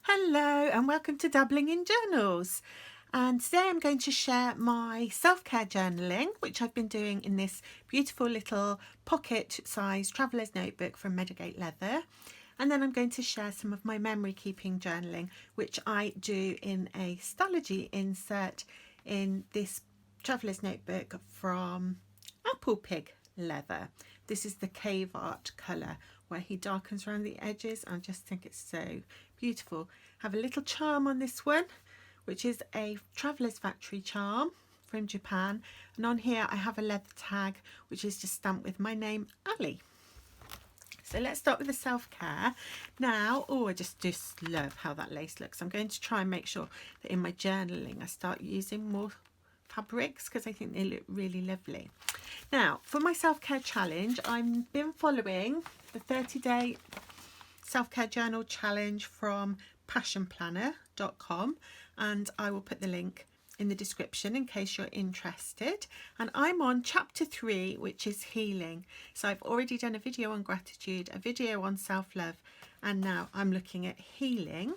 Hello and welcome to Dabbling in Journals. And today I'm going to share my self-care journaling, which I've been doing in this beautiful little pocket-sized traveller's notebook from Meadowgate Leather. And then I'm going to share some of my memory keeping journaling, which I do in a Staology insert in this traveller's notebook from Apple Pig Leather. This is the cave art colour where he darkens around the edges. I just think it's so beautiful. Have a little charm on this one, which is a Traveller's Factory charm from Japan, and on here I have a leather tag which is just stamped with my name, Ali. So let's start with the self-care now. Oh, I just love how that lace looks. I'm going to try and make sure that in my journaling I start using more fabrics because I think they look really lovely. Now for my self-care challenge, I've been following the 30-day self-care journal challenge from passionplanner.com, and I will put the link in the description in case you're interested. And I'm on chapter 3, which is healing. So I've already done a video on gratitude, a video on self-love, and now I'm looking at healing.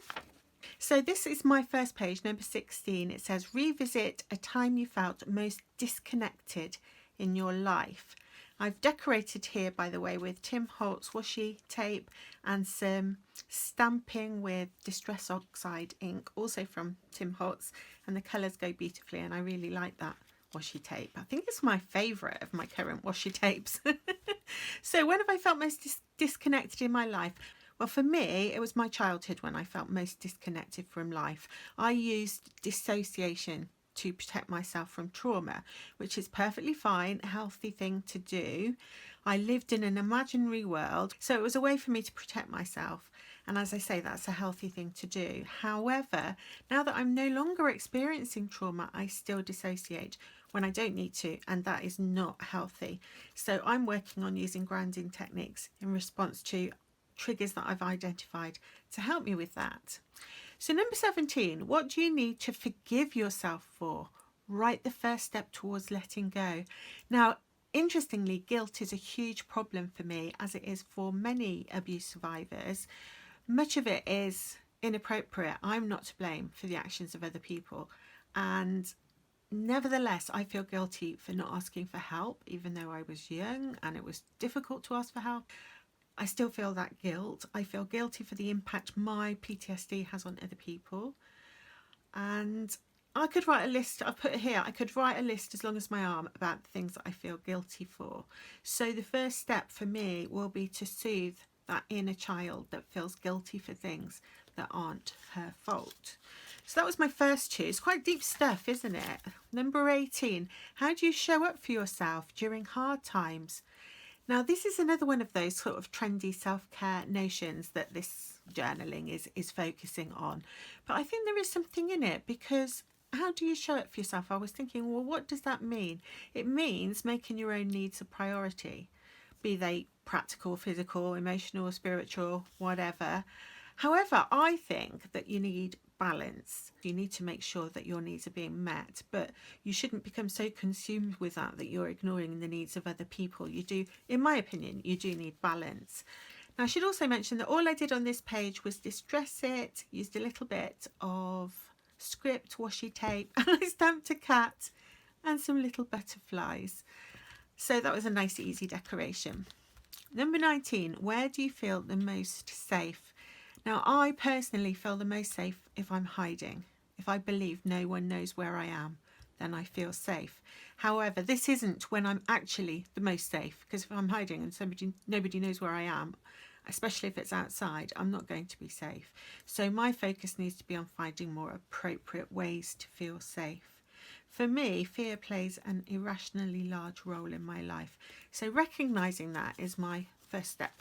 So this is my first page, number 16. It says revisit a time you felt most disconnected in your life. I've decorated here, by the way, with Tim Holtz washi tape and some stamping with Distress Oxide ink, also from Tim Holtz, and the colours go beautifully and I really like that washi tape. I think it's my favourite of my current washi tapes. So when have I felt most disconnected in my life? Well, for me, it was my childhood when I felt most disconnected from life. I used dissociation to protect myself from trauma, which is perfectly fine, a healthy thing to do. I lived in an imaginary world, so it was a way for me to protect myself. And as I say, that's a healthy thing to do. However, now that I'm no longer experiencing trauma, I still dissociate when I don't need to, and that is not healthy. So I'm working on using grounding techniques in response to triggers that I've identified to help me with that. So number 17, what do you need to forgive yourself for? Write the first step towards letting go. Now, interestingly, guilt is a huge problem for me, as it is for many abuse survivors. Much of it is inappropriate. I'm not to blame for the actions of other people. And nevertheless, I feel guilty for not asking for help, even though I was young and it was difficult to ask for help. I still feel that guilt. I feel guilty for the impact my PTSD has on other people. And I could write a list, I've put it here, I could write a list as long as my arm about the things that I feel guilty for. So the first step for me will be to soothe that inner child that feels guilty for things that aren't her fault. So that was my first two. It's quite deep stuff, isn't it? Number 18, how do you show up for yourself during hard times? Now, this is another one of those sort of trendy self-care notions that this journaling is focusing on. But I think there is something in it, because how do you show up for yourself? I was thinking, well, what does that mean? It means making your own needs a priority, be they practical, physical, emotional, spiritual, whatever. However, I think that you need balance. You need to make sure that your needs are being met, but you shouldn't become so consumed with that you're ignoring the needs of other people. You do, in my opinion, you do need balance. Now, I should also mention that all I did on this page was distress it, used a little bit of script washi tape, and I stamped a cat and some little butterflies. So that was a nice, easy decoration. Number 19, where do you feel the most safe? Now, I personally feel the most safe if I'm hiding. If I believe no one knows where I am, then I feel safe. However, this isn't when I'm actually the most safe, because if I'm hiding and nobody knows where I am, especially if it's outside, I'm not going to be safe. So my focus needs to be on finding more appropriate ways to feel safe. For me, fear plays an irrationally large role in my life. So recognising that is my first step.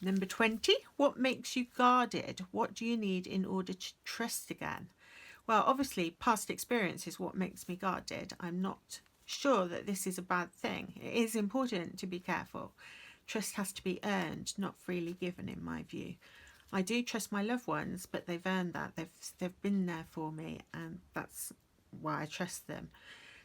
Number 20, what makes you guarded? What do you need in order to trust again? Well, obviously, past experience is what makes me guarded. I'm not sure that this is a bad thing. It is important to be careful. Trust has to be earned, not freely given, in my view. I do trust my loved ones, but they've earned that. They've been there for me, and that's why I trust them.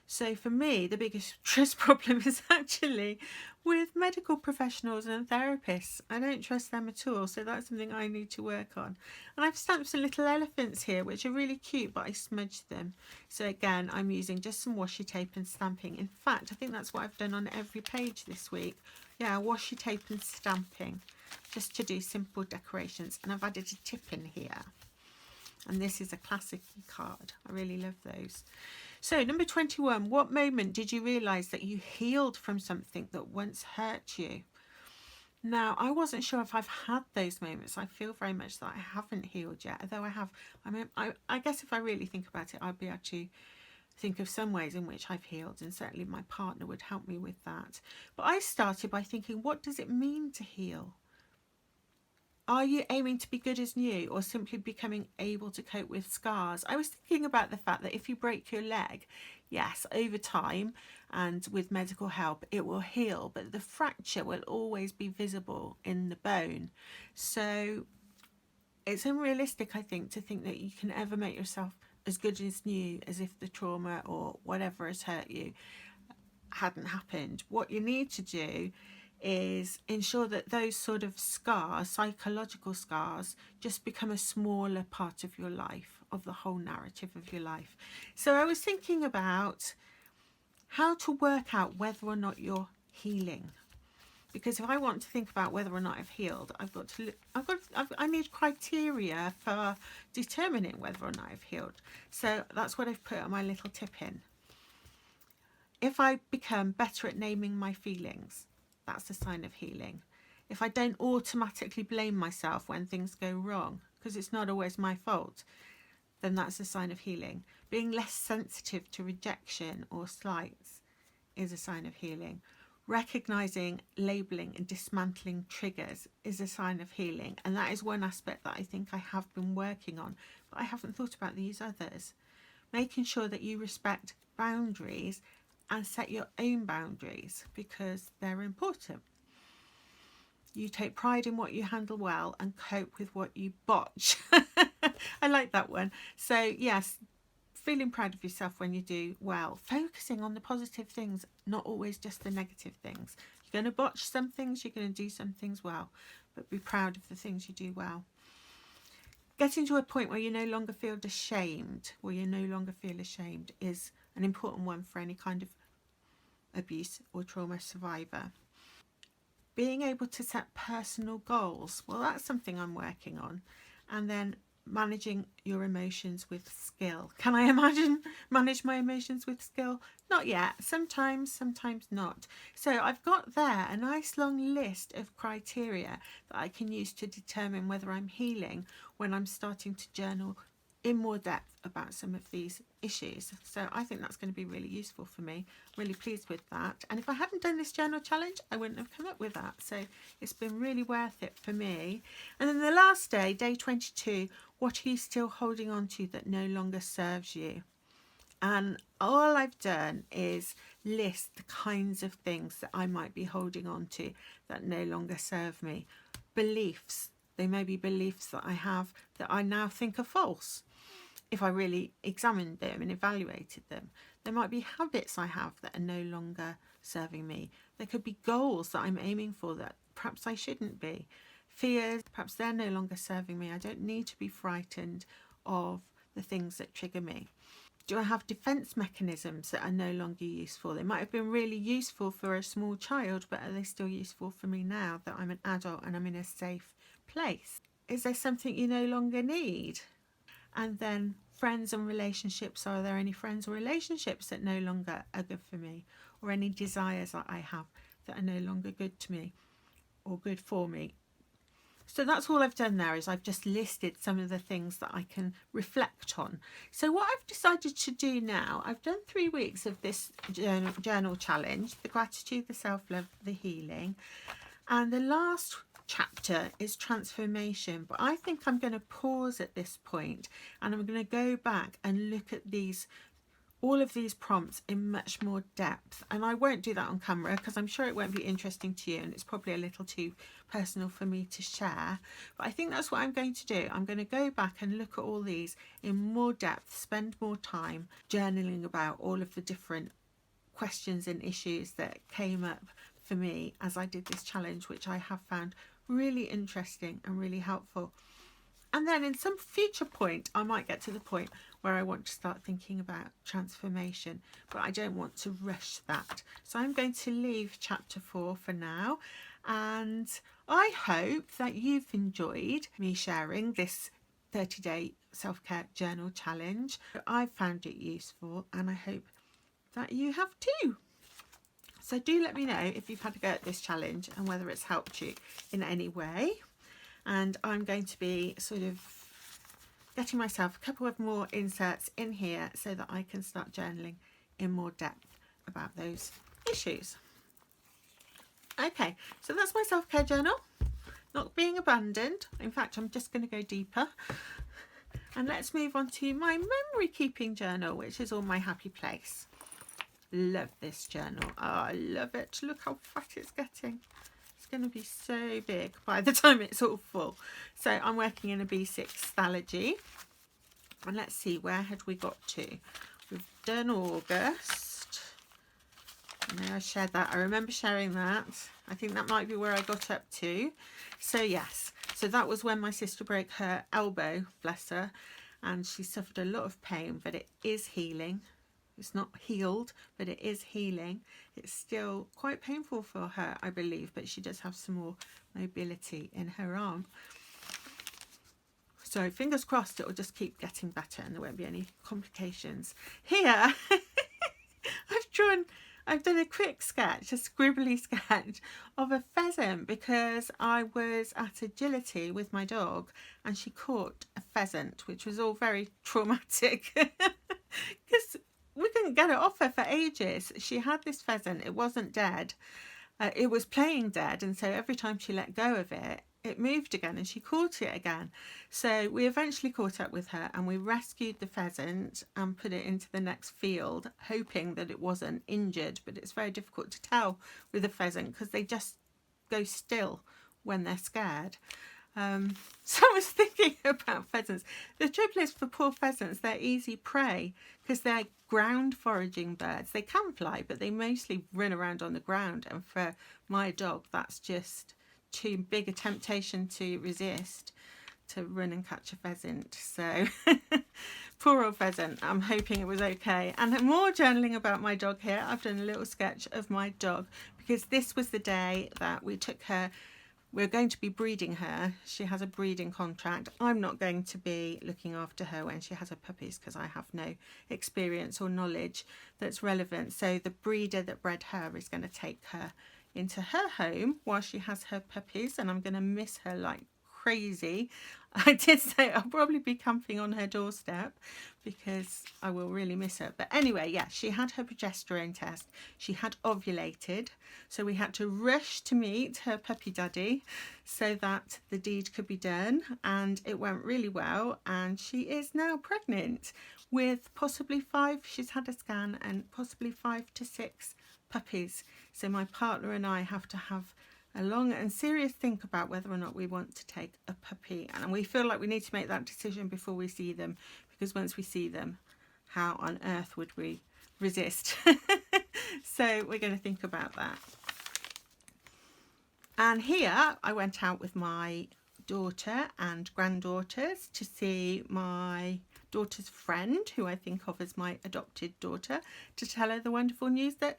So for me, the biggest trust problem is actually with medical professionals and therapists. I don't trust them at all, so that's something I need to work on. And I've stamped some little elephants here, which are really cute, but I smudged them. So again, I'm using just some washi tape and stamping. In fact, I think that's what I've done on every page this week. Yeah, washi tape and stamping, just to do simple decorations. And I've added a tip in here. And this is a classic card. I really love those. So number 21, what moment did you realise that you healed from something that once hurt you? Now, I wasn't sure if I've had those moments. I feel very much that I haven't healed yet, although I have. I mean, I guess if I really think about it, I'd be able to think of some ways in which I've healed, and certainly my partner would help me with that. But I started by thinking, what does it mean to heal? Are you aiming to be good as new, or simply becoming able to cope with scars? I was thinking about the fact that if you break your leg, yes, over time and with medical help, it will heal, but the fracture will always be visible in the bone. So it's unrealistic, I think, to think that you can ever make yourself as good as new as if the trauma or whatever has hurt you hadn't happened. What you need to do is ensure that those sort of scars, psychological scars, just become a smaller part of your life, of the whole narrative of your life. So I was thinking about how to work out whether or not you're healing. Because if I want to think about whether or not I've healed, I need criteria for determining whether or not I've healed. So that's what I've put on my little tip in. If I become better at naming my feelings, that's a sign of healing. If I don't automatically blame myself when things go wrong, because it's not always my fault, then that's a sign of healing. Being less sensitive to rejection or slights is a sign of healing. Recognizing, labeling and dismantling triggers is a sign of healing. And that is one aspect that I think I have been working on, but I haven't thought about these others. Making sure that you respect boundaries and set your own boundaries, because they're important. You take pride in what you handle well and cope with what you botch. I like that one. So yes, feeling proud of yourself when you do well, focusing on the positive things, not always just the negative things. You're going to botch some things, you're going to do some things well, but be proud of the things you do well. Getting to a point where you no longer feel ashamed, is an important one for any kind of abuse or trauma survivor. Being able to set personal goals, well, that's something I'm working on. And then managing your emotions with skill. Can I manage my emotions with skill? Not yet. Sometimes not. So I've got there a nice long list of criteria that I can use to determine whether I'm healing when I'm starting to journal in more depth about some of these issues. So I think that's going to be really useful for me. Really pleased with that. And if I hadn't done this journal challenge, I wouldn't have come up with that. So it's been really worth it for me. And then the last day, day 22, what are you still holding on to that no longer serves you? And all I've done is list the kinds of things that I might be holding on to that no longer serve me. Beliefs. They may be beliefs that I have that I now think are false. If I really examined them and evaluated them. There might be habits I have that are no longer serving me. There could be goals that I'm aiming for that perhaps I shouldn't be. Fears, perhaps they're no longer serving me. I don't need to be frightened of the things that trigger me. Do I have defense mechanisms that are no longer useful? They might have been really useful for a small child, but are they still useful for me now that I'm an adult and I'm in a safe place? Is there something you no longer need? And then friends and relationships. Are there any friends or relationships that no longer are good for me? Or any desires that I have that are no longer good to me or good for me? So that's all I've done there, is I've just listed some of the things that I can reflect on. So what I've decided to do now, I've done 3 weeks of this journal challenge, the gratitude, the self-love, the healing. And the last chapter is transformation, but I think I'm going to pause at this point and I'm going to go back and look at these all of these prompts in much more depth, and I won't do that on camera because I'm sure it won't be interesting to you and it's probably a little too personal for me to share, but I think that's what I'm going to do. I'm going to go back and look at all these in more depth, spend more time journaling about all of the different questions and issues that came up for me as I did this challenge, which I have found really interesting and really helpful. And then in some future point, I might get to the point where I want to start thinking about transformation, but I don't want to rush that. So I'm going to leave chapter 4 for now. And I hope that you've enjoyed me sharing this 30-day self-care journal challenge. I found it useful and I hope that you have too. So do let me know if you've had a go at this challenge and whether it's helped you in any way. And I'm going to be sort of getting myself a couple of more inserts in here so that I can start journaling in more depth about those issues. Okay, so that's my self-care journal, not being abandoned. In fact, I'm just going to go deeper. And let's move on to my memory keeping journal, which is all my happy place. Love this journal. Oh, I love it. Look how fat it's getting. Going to be so big by the time it's all full. So I'm working in a B6 Staology, and let's see, where had we got to? We've done August. And I shared that. I remember sharing that. I think that might be where I got up to. So yes, so that was when my sister broke her elbow, bless her, and she suffered a lot of pain, but it is healing. It's not healed, but it is healing. It's still quite painful for her, I believe, but she does have some more mobility in her arm. So fingers crossed it will just keep getting better and there won't be any complications. Here, I've done a quick sketch, a scribbly sketch of a pheasant because I was at agility with my dog and she caught a pheasant, which was all very traumatic because we couldn't get it off her for ages. She had this pheasant, it wasn't dead, it was playing dead, and so every time she let go of it, it moved again and she caught it again. So we eventually caught up with her and we rescued the pheasant and put it into the next field, hoping that it wasn't injured, but it's very difficult to tell with a pheasant because they just go still when they're scared. So I was thinking about pheasants. The trouble is, for poor pheasants, they're easy prey because they're ground foraging birds. They can fly, but they mostly run around on the ground. And for my dog, that's just too big a temptation to resist, to run and catch a pheasant. So poor old pheasant. I'm hoping it was okay. And more journaling about my dog here. I've done a little sketch of my dog because this was the day that we took her. We're going to be breeding her. She has a breeding contract. I'm not going to be looking after her when she has her puppies because I have no experience or knowledge that's relevant. So the breeder that bred her is going to take her into her home while she has her puppies, and I'm going to miss her like crazy. I did say I'll probably be camping on her doorstep because I will really miss her. But anyway, yeah, she had her progesterone test. She had ovulated. So we had to rush to meet her puppy daddy so that the deed could be done. And it went really well. And she is now pregnant with possibly 5. She's had a scan, and possibly 5 to 6 puppies. So my partner and I have to have a long and serious think about whether or not we want to take a puppy, and we feel like we need to make that decision before we see them, because once we see them, how on earth would we resist? So we're going to think about that. And here I went out with my daughter and granddaughters to see my daughter's friend, who I think of as my adopted daughter, to tell her the wonderful news that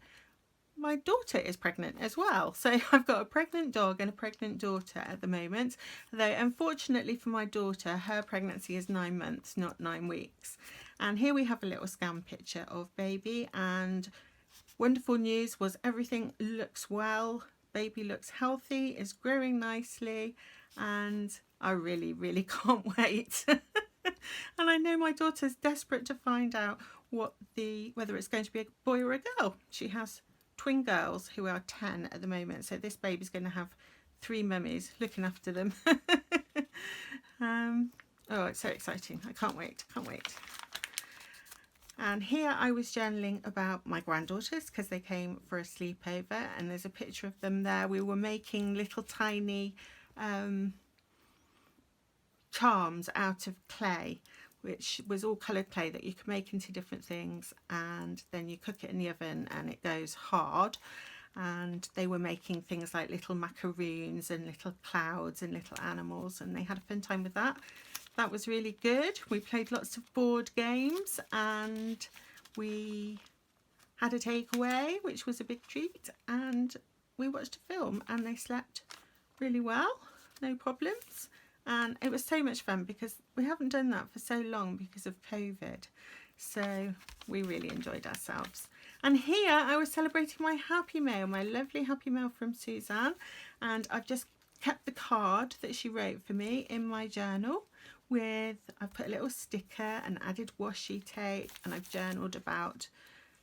my daughter is pregnant as well. So I've got a pregnant dog and a pregnant daughter at the moment, though unfortunately for my daughter, her pregnancy is 9 months, not 9 weeks. And here we have a little scan picture of baby, and wonderful news was everything looks well. Baby looks healthy, is growing nicely, and I really can't wait. And I know my daughter's desperate to find out whether it's going to be a boy or a girl. She has twin girls who are 10 at the moment, so this baby's going to have 3 mummies looking after them. Oh, it's so exciting. I can't wait. And here I was journaling about my granddaughters because they came for a sleepover, and there's a picture of them there. We were making little tiny charms out of clay, which was all coloured clay that you can make into different things, and then you cook it in the oven and it goes hard. And they were making things like little macaroons and little clouds and little animals, and they had a fun time with that. That was really good. We played lots of board games, and we had a takeaway, which was a big treat, and we watched a film, and they slept really well, no problems. And it was so much fun because we haven't done that for so long because of COVID. So we really enjoyed ourselves. And here I was celebrating my happy mail, my lovely happy mail from Suzanne. And I've just kept the card that she wrote for me in my journal with, I've put a little sticker and added washi tape, and I've journaled about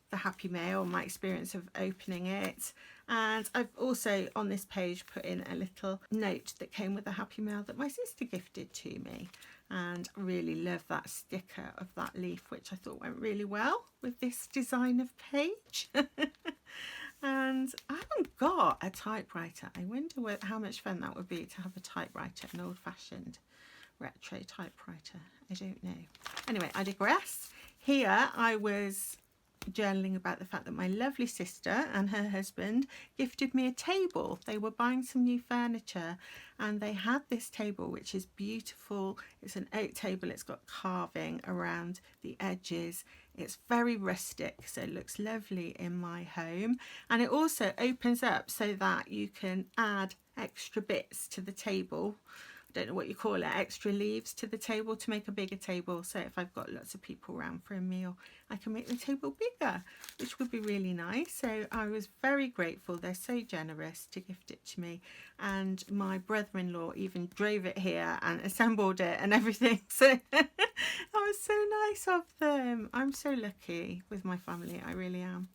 the happy mail, my experience of opening it. And I've also on this page put in a little note that came with the happy mail that my sister gifted to me. And I really love that sticker of that leaf, which I thought went really well with this design of page. And I haven't got a typewriter. I wonder how much fun that would be to have a typewriter, an old-fashioned retro typewriter. I don't know. Anyway, I digress. Here I was journaling about the fact that my lovely sister and her husband gifted me a table. They were buying some new furniture, and they had this table which is beautiful. It's an oak table. It's got carving around the edges. It's very rustic, so it looks lovely in my home. And it also opens up so that you can add extra bits to the table. Don't know what you call it, extra leaves to the table to make a bigger table. So if I've got lots of people around for a meal, I can make the table bigger, which would be really nice. So I was very grateful. They're so generous to gift it to me. And my brother-in-law even drove it here and assembled it and everything. So that was so nice of them. I'm so lucky with my family, I really am.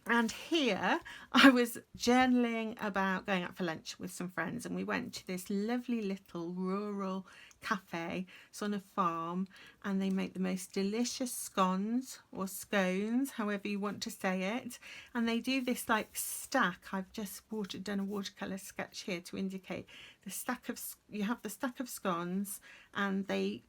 And here I was journaling about going out for lunch with some friends, and we went to this lovely little rural cafe. It's on a farm, and they make the most delicious scones or scones, however you want to say it. And they do this like stack. I've just done a watercolour sketch here to indicate the stack of, you have the stack of scones, and they're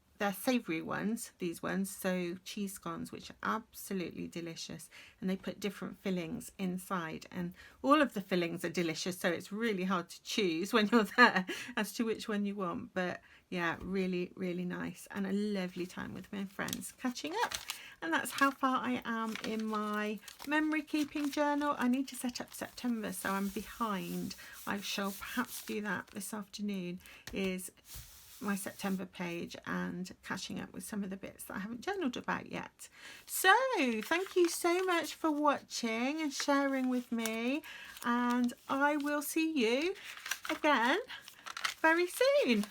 savoury ones, these ones, so cheese scones, which are absolutely delicious, and they put different fillings inside, and all of the fillings are delicious, so it's really hard to choose when you're there as to which one you want. But yeah, really, really nice, and a lovely time with my friends catching up. And that's how far I am in my memory keeping journal. I need to set up September, so I'm behind. I shall perhaps do that this afternoon, is my September page and catching up with some of the bits that I haven't journaled about yet. So thank you so much for watching and sharing with me, and I will see you again very soon.